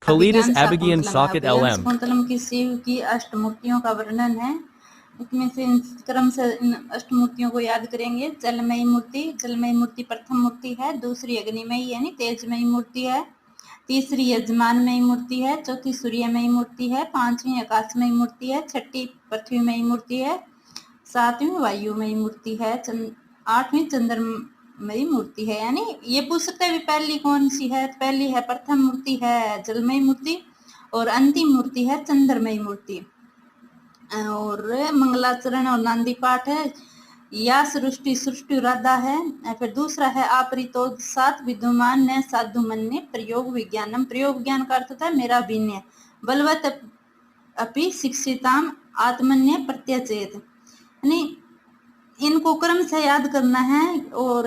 Kalidas अभिज्ञान Abigian Shakuntalam है। Socket अभिज्ञान LM. Shakuntalam की शिव की अष्टमूर्तियों का वर्णन है। इसमें से इन क्रम से इन अष्टमूर्तियों को याद करेंगे। जलमयी मूर्ति, जलमयी मूर्ति प्रथम मूर्ति है। दूसरी अग्निमयी यानी तेजमयी मूर्ति है। तीसरी यजमानमयी मूर्ति है। चौथी सूर्यमयी मूर्ति है। पांचवी आकाशमयी मूर्ति है। छठी पृथ्वीमयी मूर्ति है। सातवीं वायुमयी मूर्ति है। आठवीं चंद्रमयी मूर्ति है। यानी ये पूछ सकते हैं पहली कौन सी है। पहली है प्रथम मूर्ति है जलमयी मूर्ति और अंतिम मूर्ति है चंद्रमयी मूर्ति। और मंगलाचरण और नांदी पाठ है। या सृष्टि सृष्टि राधा है। फिर दूसरा है आपरितो सात विद्यमान ने साधु मन ने प्रयोग विज्ञानम। प्रयोग विज्ञान का अर्थ होता है मेरा भिन्न। बलवत अपि शिक्षिताम आत्मन्य प्रत्यचेत। यानी इनको क्रम से याद करना है। और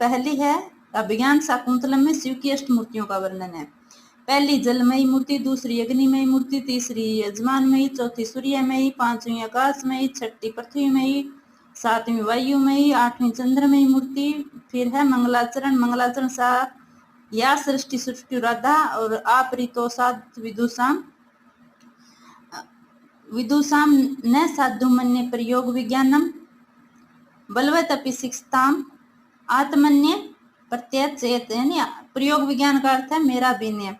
पहली है अभिज्ञान शाकुंतलम में शिव की अष्टमूर्तियों का वर्णन है। पहली जलमयी मूर्ति, दूसरी अग्निमयी मूर्ति, तीसरी यजमानमयी, चौथी सूर्यमयी, पांचवी आकाशमयी, छठी पृथ्वीमयी, सातवीं वायुमयी, आठवीं चंद्रमयी मूर्ति। फिर है मंगलाचरण। मंगलाचरण सा या सृष्टि सृष्टि राधा और आपरितो सात विदुषाम। विदुषाम न साधु मन्य प्रयोग विज्ञानम। बलवत अपि शिक्षताम आत्मन्य प्रत्यचेत। यानी प्रयोग विज्ञान का अर्थ है मेरा भिन्न।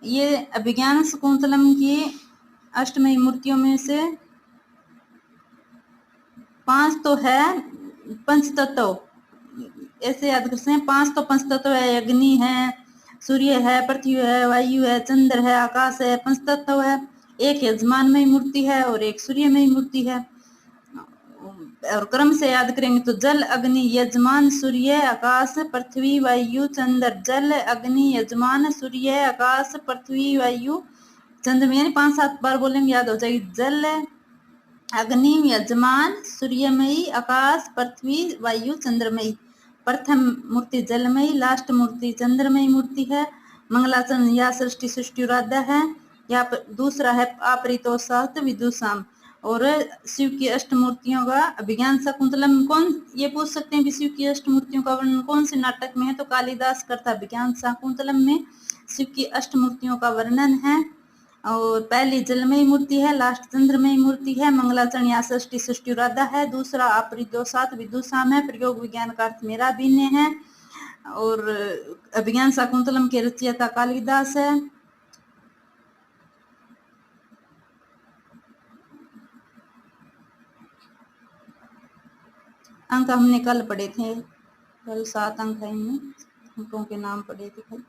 ये अभिज्ञान शाकुंतलम की अष्टमयी मूर्तियों में से 5 तो है पंचतत्व। ऐसे याद कर सकते हैं 5 तो पंचतत्व है। अग्नि है, सूर्य है, पृथ्वी है, वायु है, चंद्र है, आकाश है, पंचतत्व है। एक यजमानमयी मूर्ति है और एक सूर्यमयी मूर्ति है। और क्रम से याद करेंगे तो जल अग्नि यजमान सूर्य आकाश पृथ्वी वायु चंद्र। जल अग्नि यजमान सूर्य आकाश पृथ्वी वायु चंद्र। यानी 5-7 बार बोलेंगे याद हो जाएगी। जल अग्नि यजमान सूर्यमयी आकाश पृथ्वी वायु चंद्रमयी। प्रथम मूर्ति जलमयी, लास्ट मूर्ति चंद्रमयी मूर्ति है। मंगलाचरण या सृष्टि सृष्टि राधा है। या दूसरा है आपरितो सात विदुषाम। और शिव की अष्टमूर्तियों का अभिज्ञान शाकुंतलम कौन, ये पूछ सकते हैं शिव की अष्टमूर्तियों का वर्णन कौन से नाटक में है। तो कालिदास करता अभिज्ञान शाकुंतलम में शिव की अष्टमूर्तियों का वर्णन है। और पहली जलमयी मूर्ति है, लास्ट चंद्रमयी मूर्ति है। मंगलाचरण या सृष्टि सृष्टि राधा है। दूसरा आपरितो सात विदुषाम है। प्रयोग विज्ञान का अर्थ मेरा भिन्न है। और अभिज्ञान शाकुंतलम के रचयिता कालिदास है। अंक हमने कल पढ़े थे। कल 7 अंक है, इनमें अंकों के नाम पढ़े थे कल।